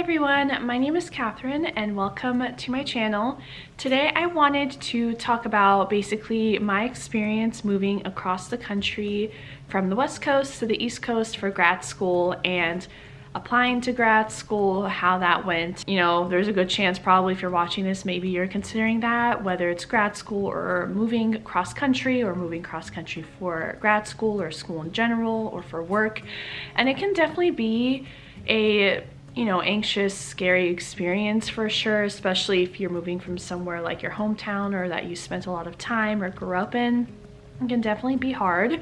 everyone, my name is Catherine and welcome to my channel. Today I wanted to talk about basically my experience moving across the country from the West Coast to the East Coast for grad school and applying to grad school, how that went. You know, there's a good chance probably if you're watching this, maybe you're considering that, whether it's grad school or moving cross country or moving cross country for grad school or school in general or for work. And it can definitely be a anxious, scary experience for sure, especially if you're moving from somewhere like your hometown or that you spent a lot of time or grew up in. It can definitely be hard.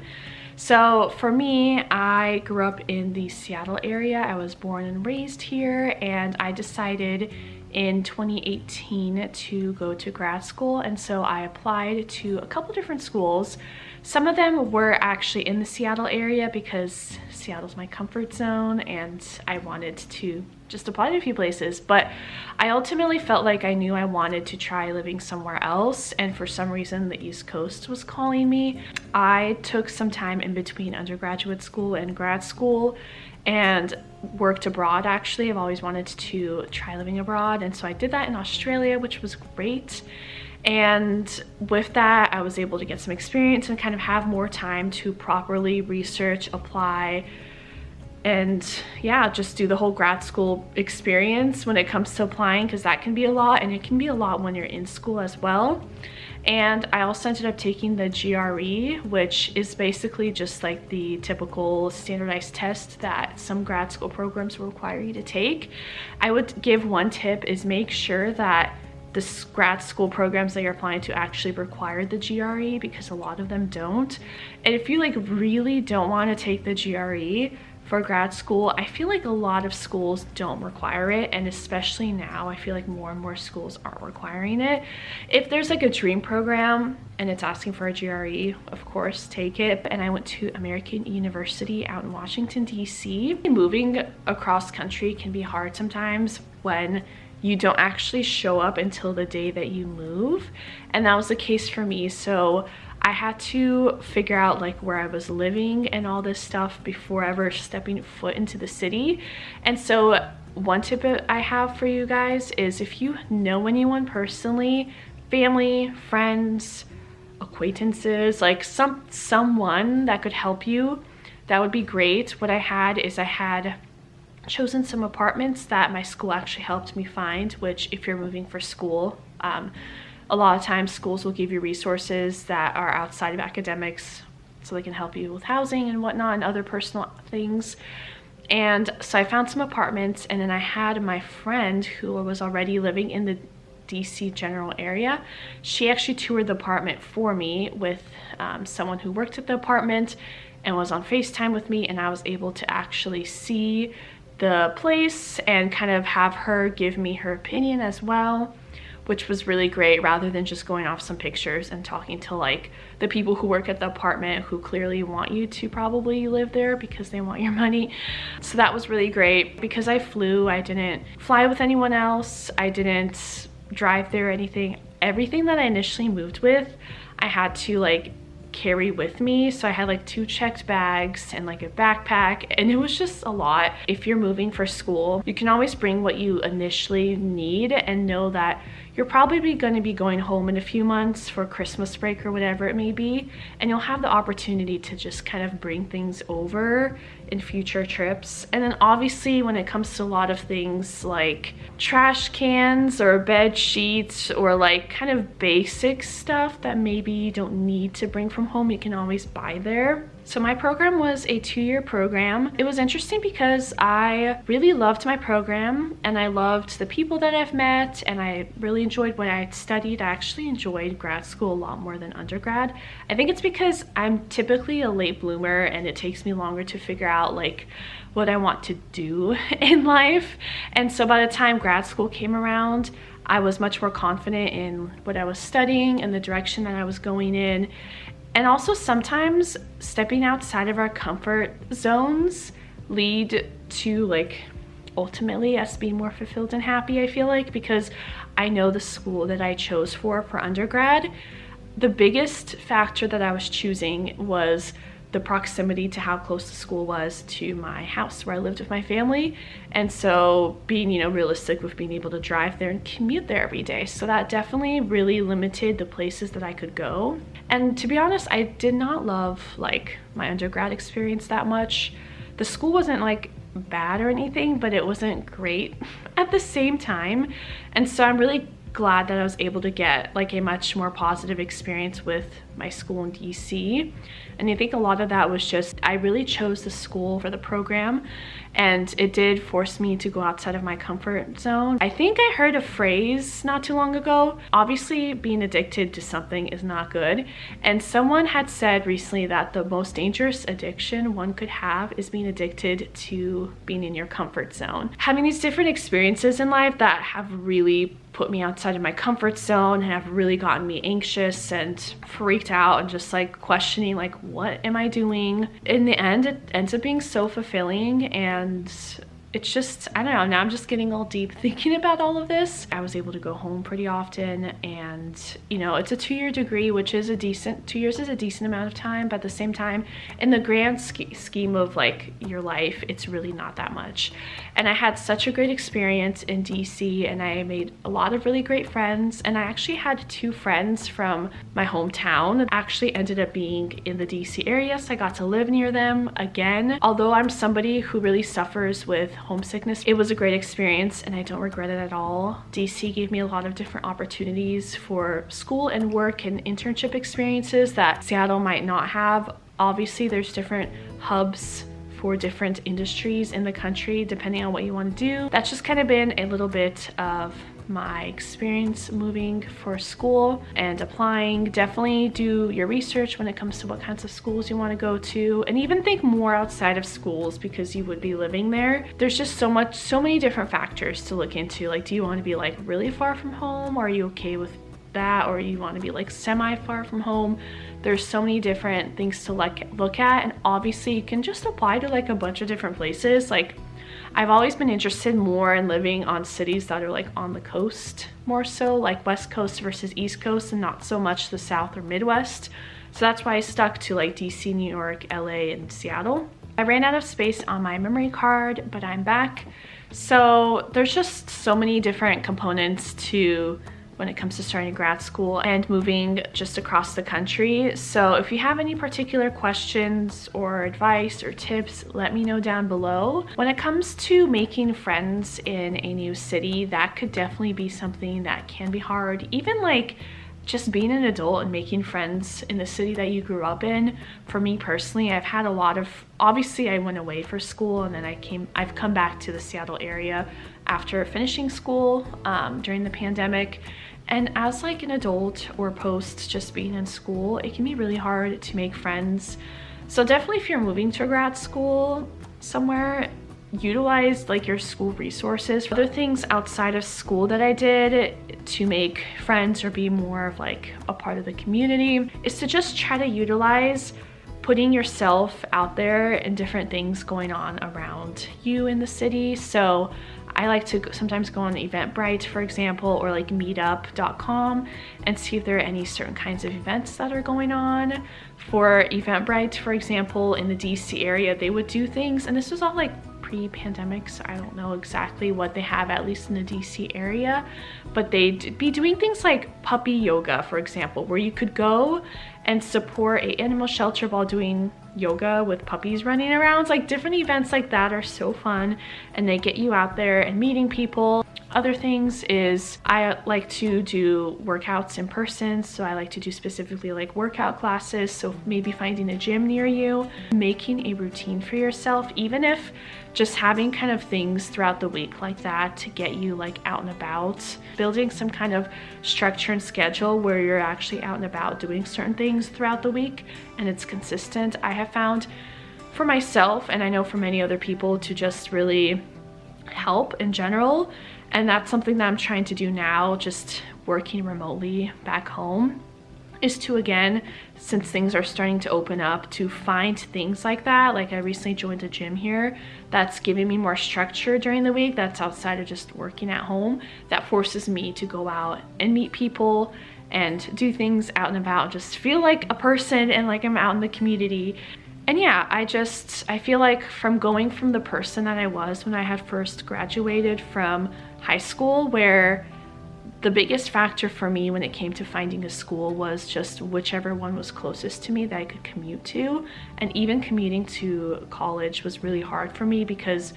So for me, I grew up in the Seattle area. I was born and raised here, and I decided in 2018 to go to grad school, and so I applied to a couple different schools. Some of them were actually in the Seattle area because Seattle's my comfort zone and I wanted to just apply to a few places, but I ultimately felt like I knew I wanted to try living somewhere else, and for some reason the East Coast was calling me. I took some time in between undergraduate school and grad school and worked abroad. Actually, I've always wanted to try living abroad, and so I did that in Australia, which was great. And with that, I was able to get some experience and kind of have more time to properly research, apply, and yeah, just do the whole grad school experience when it comes to applying, because that can be a lot, and it can be a lot when you're in school as well. And I also ended up taking the GRE, which is basically just like the typical standardized test that some grad school programs will require you to take. I would give one tip is make sure that the grad school programs that you're applying to actually require the GRE, because a lot of them don't. And if you really don't want to take the GRE for grad school, I feel like a lot of schools don't require it, and especially now I feel like more and more schools aren't requiring it. If there's like a dream program and it's asking for a GRE, of course take it. And I went to American University out in Washington DC. Moving across country can be hard sometimes when you don't actually show up until the day that you move, and that was the case for me. So I had to figure out like where I was living and all this stuff before ever stepping foot into the city. And so one tip I have for you guys is, if you know anyone personally, family, friends, acquaintances, like someone that could help you, that would be great. What I had is I had chosen some apartments that my school actually helped me find, which if you're moving for school, a lot of times schools will give you resources that are outside of academics so they can help you with housing and whatnot and other personal things. And so I found some apartments, and then I had my friend who was already living in the DC general area. She actually toured the apartment for me with someone who worked at the apartment and was on FaceTime with me, and I was able to actually see the place and kind of have her give me her opinion as well, which was really great, rather than just going off some pictures and talking to like the people who work at the apartment who clearly want you to probably live there because they want your money. So that was really great. Because I flew, I didn't fly with anyone else, I didn't drive there or anything. Everything that I initially moved with, I had to like carry with me. So I had like 2 checked bags and like a backpack, and it was just a lot. If you're moving for school, you can always bring what you initially need and know that you're probably going to be going home in a few months for Christmas break or whatever it may be, and you'll have the opportunity to just kind of bring things over in future trips. And then obviously when it comes to a lot of things like trash cans or bed sheets or like kind of basic stuff that maybe you don't need to bring from home, you can always buy there. So my program was a 2-year program. It was interesting because I really loved my program, and I loved the people that I've met, and I really enjoyed what I had studied. I actually enjoyed grad school a lot more than undergrad. I think it's because I'm typically a late bloomer, and it takes me longer to figure out like what I want to do in life. And so by the time grad school came around, I was much more confident in what I was studying and the direction that I was going in. And also sometimes stepping outside of our comfort zones lead to like ultimately us being more fulfilled and happy, I feel like, because I know the school that I chose for undergrad, the biggest factor that I was choosing was the proximity to how close the school was to my house where I lived with my family. And so being, you know, realistic with being able to drive there and commute there every day. So that definitely really limited the places that I could go. And to be honest, I did not love like my undergrad experience that much. The school wasn't like bad or anything, but it wasn't great at the same time. And so I'm really glad that I was able to get like a much more positive experience with my school in DC. And I think a lot of that was just I really chose the school for the program, and it did force me to go outside of my comfort zone. I think I heard a phrase not too long ago, obviously being addicted to something is not good, and someone had said recently that the most dangerous addiction one could have is being addicted to being in your comfort zone. Having these different experiences in life that have really put me outside of my comfort zone and have really gotten me anxious and freaked out and just like questioning like, what am I doing? In the end, it ends up being so fulfilling, and it's just, I don't know, now I'm just getting all deep thinking about all of this. I was able to go home pretty often, and you know, it's a 2-year degree, which is a decent, 2 years is a decent amount of time, but at the same time, in the grand scheme of like your life, it's really not that much. And I had such a great experience in DC, and I made a lot of really great friends, and I actually had 2 friends from my hometown that actually ended up being in the DC area, so I got to live near them again. Although I'm somebody who really suffers with homesickness, it was a great experience and I don't regret it at all. DC gave me a lot of different opportunities for school and work and internship experiences that Seattle might not have. Obviously, there's different hubs for different industries in the country depending on what you want to do. That's just kind of been a little bit of my experience moving for school and applying. Definitely do your research when it comes to what kinds of schools you want to go to, and even think more outside of schools because you would be living there. There's just so many different factors to look into. Like, do you want to be like really far from home? Are you okay with that? Or you want to be like semi far from home? There's so many different things to look at, and obviously you can just apply to like a bunch of different places. Like, I've always been interested more in living on cities that are like on the coast, more so like West Coast versus East Coast, and not so much the South or Midwest. So that's why I stuck to like DC, New York, LA, and Seattle. I ran out of space on my memory card, but I'm back. So there's just so many different components to when it comes to starting grad school and moving just across the country. So if you have any particular questions or advice or tips, let me know down below. When it comes to making friends in a new city, that could definitely be something that can be hard. Even like just being an adult and making friends in the city that you grew up in. For me personally, I've had a lot of, obviously I went away for school, and then I've come back to the Seattle area after finishing school during the pandemic. And as like an adult or post just being in school, it can be really hard to make friends. So definitely if you're moving to grad school somewhere, utilize like your school resources. Other things outside of school that I did to make friends or be more of like a part of the community is to just try to utilize putting yourself out there and different things going on around you in the city. So I like to sometimes go on Eventbrite, for example, or like meetup.com and see if there are any certain kinds of events that are going on. For Eventbrite, for example, in the DC area, they would do things, and this was all like pre-pandemic, so I don't know exactly what they have, at least in the DC area, but they'd be doing things like puppy yoga, for example, where you could go and support an animal shelter while doing yoga with puppies running around. It's like different events like that are so fun, and they get you out there and meeting people. Other things is I like to do workouts in person, so I like to do specifically like workout classes. So maybe finding a gym near you, making a routine for yourself, even if just having kind of things throughout the week like that to get you like out and about, building some kind of structure and schedule where you're actually out and about doing certain things throughout the week and it's consistent. I have found for myself, and I know for many other people, to just really help in general. And that's something that I'm trying to do now, just working remotely back home, is to, again, since things are starting to open up, to find things like that. Like I recently joined a gym here that's giving me more structure during the week, that's outside of just working at home, that forces me to go out and meet people and do things out and about, just feel like a person and like I'm out in the community. And yeah, I feel like from going from the person that I was when I had first graduated from high school, where the biggest factor for me when it came to finding a school was just whichever one was closest to me that I could commute to. And even commuting to college was really hard for me because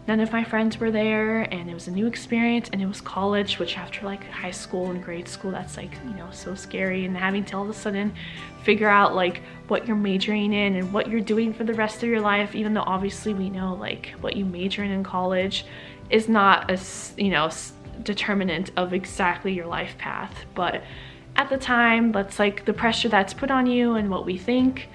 none of my friends were there, and it was a new experience, and it was college, which after like high school and grade school, that's like, you know, so scary. And having to all of a sudden figure out like what you're majoring in and what you're doing for the rest of your life, even though obviously we know like what you major in college is not a, you know, determinant of exactly your life path. But at the time, that's like the pressure that's put on you and what we think.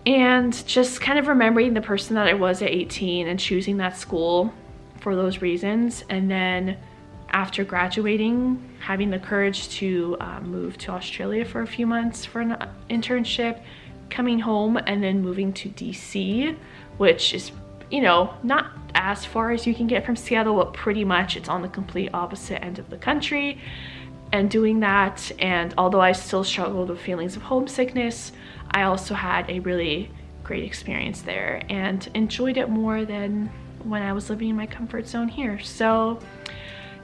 And just kind of remembering the person that I was at 18 and choosing that school for those reasons. And then after graduating, having the courage to move to Australia for a few months for an internship, coming home, and then moving to DC, which is, you know, not as far as you can get from Seattle, but pretty much it's on the complete opposite end of the country. And doing that, and although I still struggled with feelings of homesickness, I also had a really great experience there and enjoyed it more than when I was living in my comfort zone here. So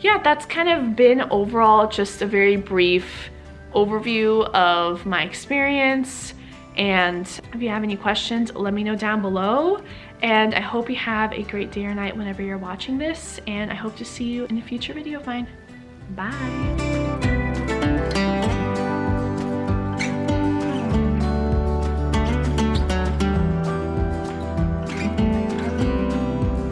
yeah, that's kind of been overall just a very brief overview of my experience. And if you have any questions, let me know down below. And I hope you have a great day or night whenever you're watching this. And I hope to see you in a future video of mine. Bye.